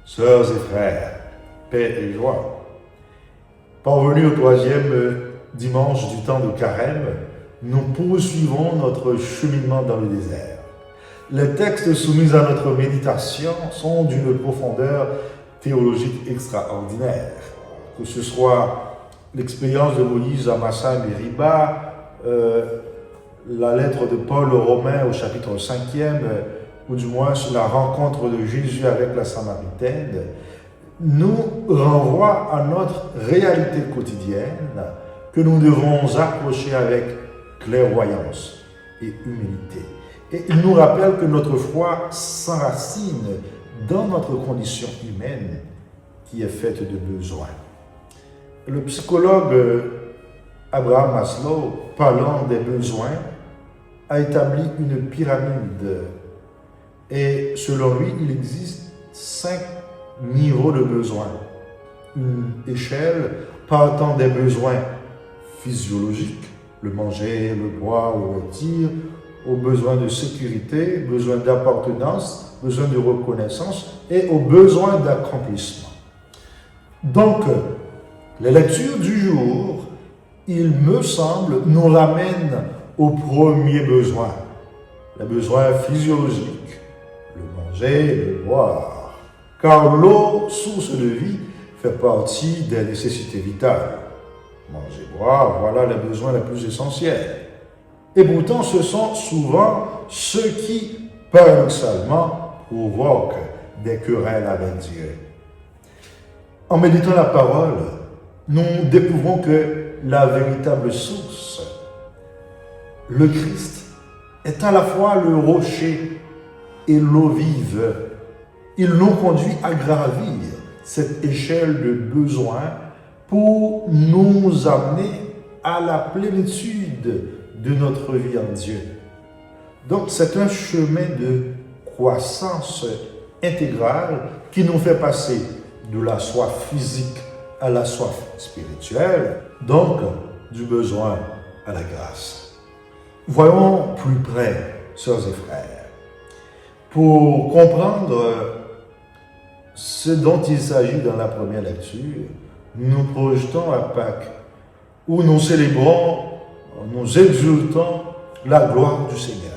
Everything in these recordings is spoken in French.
Sœurs et frères, paix et joie. Parvenus au troisième dimanche du temps de Carême, nous poursuivons notre cheminement dans le désert. Les textes soumis à notre méditation sont d'une profondeur théologique extraordinaire. Que ce soit l'expérience de Moïse à Massa et Mériba, la lettre de Paul aux Romains au chapitre 5e, ou du moins la rencontre de Jésus avec la Samaritaine, nous renvoie à notre réalité quotidienne que nous devons approcher avec clairvoyance et humilité. Et il nous rappelle que notre foi s'enracine dans notre condition humaine qui est faite de besoins. Le psychologue Abraham Maslow, parlant des besoins, a établi une pyramide. Et selon lui, il existe 5 niveaux de besoins. Une échelle partant des besoins physiologiques, le manger, le boire, le rôtir, aux besoins de sécurité, besoins d'appartenance, besoins de reconnaissance et aux besoins d'accomplissement. Donc, les lectures du jour, il me semble, nous ramènent au premier besoin, les besoins physiologiques, le manger, le boire. Car l'eau, source de vie, fait partie des nécessités vitales. Manger, boire, voilà les besoins les plus essentiels. Et pourtant, ce sont souvent ceux qui, paradoxalement, provoquent des querelles avec Dieu. En méditant la parole, nous découvrons que la véritable source, le Christ, est à la fois le rocher et l'eau vive. Il nous conduit à gravir cette échelle de besoins pour nous amener à la plénitude de notre vie en Dieu. Donc c'est un chemin de croissance intégrale qui nous fait passer de la soif physique à la soif spirituelle, donc du besoin à la grâce. Voyons plus près, sœurs et frères, pour comprendre ce dont il s'agit dans la première lecture, nous projetons à Pâques, où nous célébrons, nous exultons la gloire du Seigneur.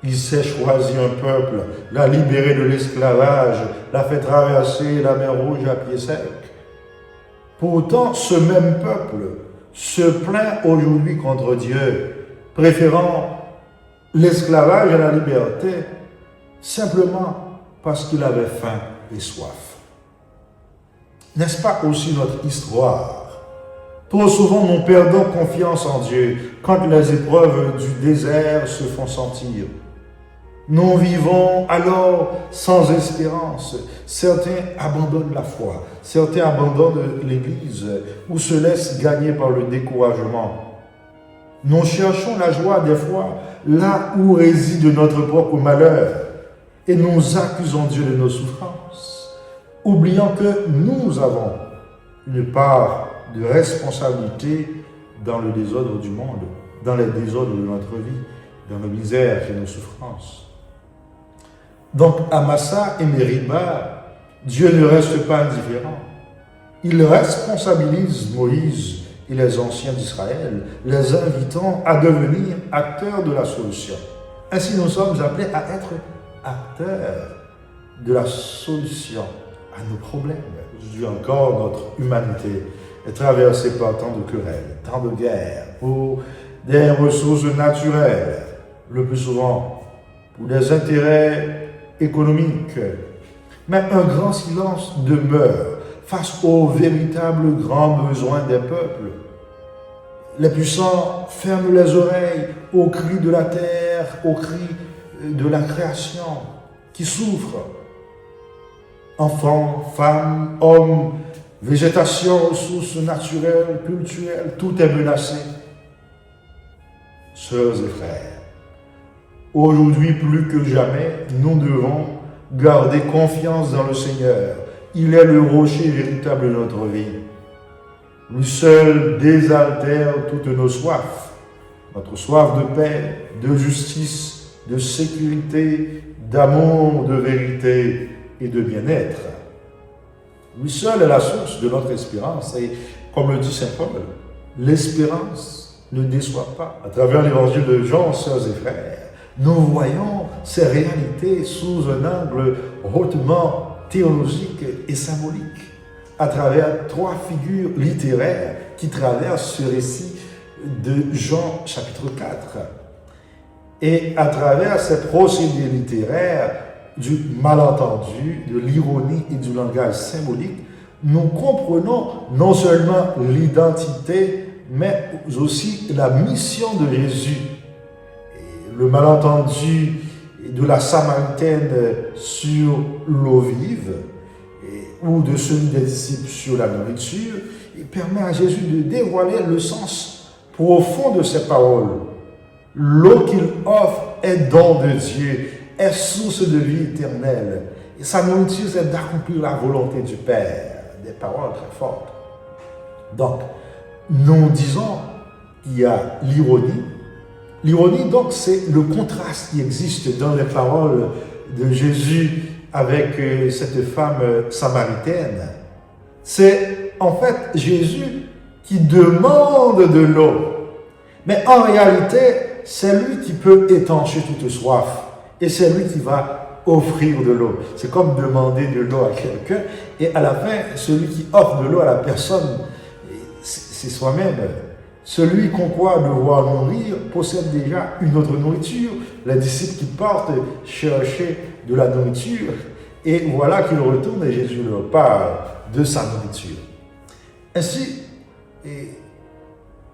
Il s'est choisi un peuple, l'a libéré de l'esclavage, l'a fait traverser la mer Rouge à pied sec. Pourtant, ce même peuple se plaint aujourd'hui contre Dieu, préférant l'esclavage à la liberté, simplement parce qu'il avait faim et soif. N'est-ce pas aussi notre histoire? Trop souvent, nous perdons confiance en Dieu quand les épreuves du désert se font sentir. Nous vivons alors sans espérance. Certains abandonnent la foi, certains abandonnent l'Église ou se laissent gagner par le découragement. Nous cherchons la joie des fois là où réside notre propre malheur et nous accusons Dieu de nos souffrances, oubliant que nous avons une part de responsabilité dans le désordre du monde, dans les désordres de notre vie, dans nos misères et nos souffrances. Donc, à Massa et Mériba, Dieu ne reste pas indifférent. Il responsabilise Moïse et les anciens d'Israël, les invitant à devenir acteurs de la solution. Ainsi, nous sommes appelés à être acteurs de la solution à nos problèmes. Aujourd'hui encore, notre humanité est traversée par tant de querelles, tant de guerres, pour des ressources naturelles, le plus souvent pour des intérêts économiques. Mais un grand silence demeure face aux véritables grands besoins des peuples. Les puissants ferment les oreilles aux cris de la terre, aux cris de la création qui souffre. Enfants, femmes, hommes, végétation, ressources naturelles, culturelles, tout est menacé. Sœurs et frères, aujourd'hui plus que jamais, nous devons garder confiance dans le Seigneur. Il est le rocher véritable de notre vie. Lui seul désaltère toutes nos soifs. Notre soif de paix, de justice, de sécurité, d'amour, de vérité et de bien-être. Lui seul est la source de notre espérance. Et comme le dit Saint Paul, l'espérance ne déçoit pas. À travers l'évangile de Jean, sœurs et frères, nous voyons ces réalités sous un angle hautement théologique et symbolique, à travers 3 figures littéraires qui traversent ce récit de Jean chapitre 4. Et à travers ces procédés littéraires du malentendu, de l'ironie et du langage symbolique, nous comprenons non seulement l'identité, mais aussi la mission de Jésus. Et le malentendu de la Samaritaine sur l'eau vive, ou de celui des disciples sur la nourriture, il permet à Jésus de dévoiler le sens profond de ces paroles. L'eau qu'il offre est don de Dieu, est source de vie éternelle. Et sa nourriture, c'est d'accomplir la volonté du Père. Des paroles très fortes. Donc, nous disons qu'il y a l'ironie. L'ironie, donc, c'est le contraste qui existe dans les paroles de Jésus avec cette femme samaritaine. C'est en fait Jésus qui demande de l'eau. Mais en réalité, c'est lui qui peut étancher toute soif. Et c'est lui qui va offrir de l'eau. C'est comme demander de l'eau à quelqu'un. Et à la fin, celui qui offre de l'eau à la personne, c'est soi-même. Celui qu'on croit devoir nourrir possède déjà une autre nourriture. Les disciples qui partent chercher de la nourriture, et voilà qu'ils retournent et Jésus leur parle de sa nourriture. Ainsi,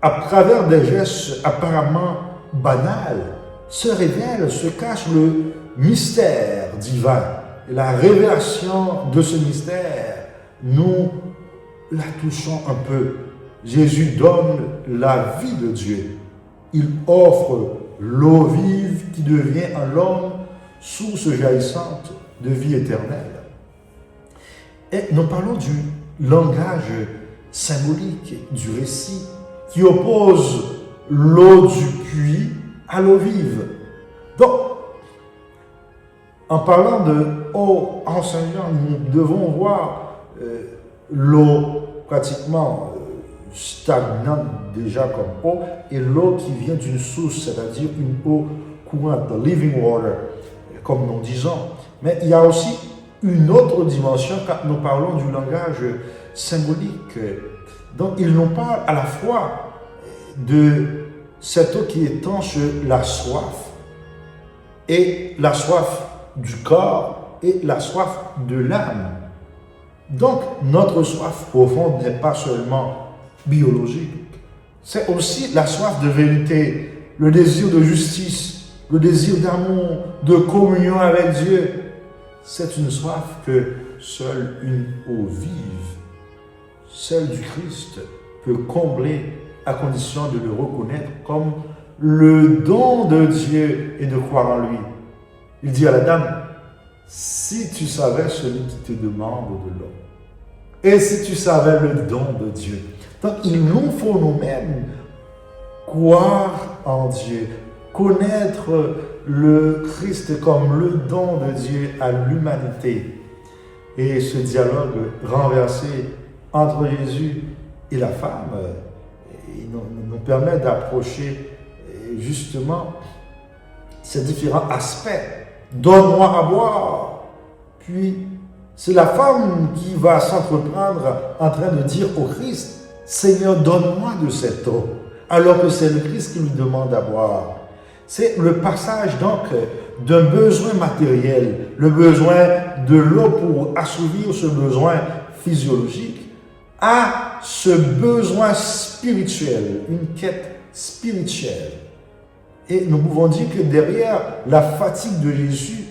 à travers des gestes apparemment banals, se révèle, se cache le mystère divin. Et la révélation de ce mystère, nous la touchons un peu. Jésus donne la vie de Dieu. Il offre l'eau vive qui devient en l'homme source jaillissante de vie éternelle. Et nous parlons du langage symbolique du récit qui oppose l'eau du puits à l'eau vive. Donc, en parlant de eau enseignante, nous devons voir l'eau pratiquement stagnante déjà comme eau, et l'eau qui vient d'une source, c'est-à-dire une eau courante, the living water, comme nous disons. Mais il y a aussi une autre dimension quand nous parlons du langage symbolique. Donc, il nous parle à la fois de cette eau qui étanche la soif, et la soif du corps, et la soif de l'âme. Donc, notre soif profonde n'est pas seulement biologique, c'est aussi la soif de vérité, le désir de justice, le désir d'amour, de communion avec Dieu. C'est une soif que seule une eau vive, celle du Christ, peut combler à condition de le reconnaître comme le don de Dieu et de croire en lui. Il dit à la dame, si tu savais celui qui te demande de l'eau, et si tu savais le don de Dieu. Donc il nous faut nous-mêmes croire en Dieu, connaître le Christ comme le don de Dieu à l'humanité. Et ce dialogue renversé entre Jésus et la femme nous permet d'approcher justement ces différents aspects. Donne-moi à boire. Puis c'est la femme qui va s'entreprendre en train de dire au Christ, Seigneur, donne-moi de cette eau, alors que c'est le Christ qui lui demande à boire. C'est le passage donc d'un besoin matériel, le besoin de l'eau pour assouvir ce besoin physiologique, à ce besoin spirituel, une quête spirituelle. Et nous pouvons dire que derrière la fatigue de Jésus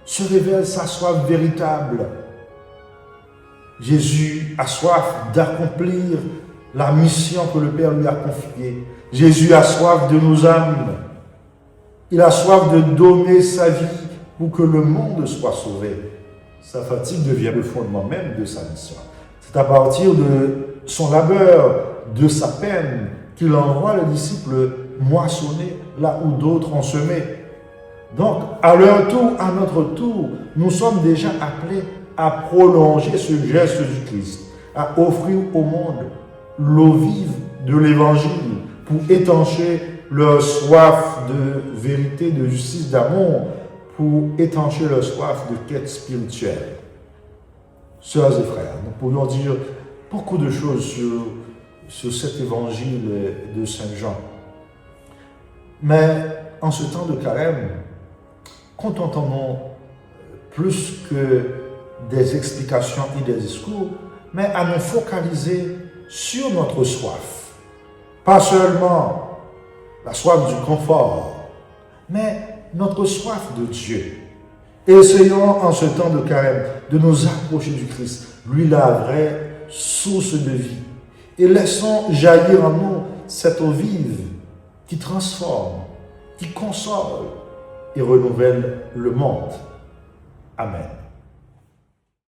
se révèle sa soif véritable. Jésus a soif d'accomplir la mission que le Père lui a confiée. Jésus a soif de nos âmes. Il a soif de donner sa vie pour que le monde soit sauvé. Sa fatigue devient le fondement même de sa mission. C'est à partir de son labeur, de sa peine, qu'il envoie les disciples moissonner là où d'autres ont semé. Donc, à leur tour, à notre tour, nous sommes déjà appelés à prolonger ce geste du Christ, à offrir au monde l'eau vive de l'Évangile pour étancher leur soif de vérité, de justice, d'amour, pour étancher leur soif de quête spirituelle. Sœurs et frères, nous pourrions dire beaucoup de choses sur cet évangile de Saint Jean. Mais en ce temps de carême, contentons-nous plus que des explications et des discours, mais à nous focaliser sur notre soif. Pas seulement la soif du confort, mais notre soif de Dieu. Essayons en ce temps de carême de nous approcher du Christ, lui la vraie source de vie. Et laissons jaillir en nous cette eau vive qui transforme, qui console et renouvelle le monde. Amen.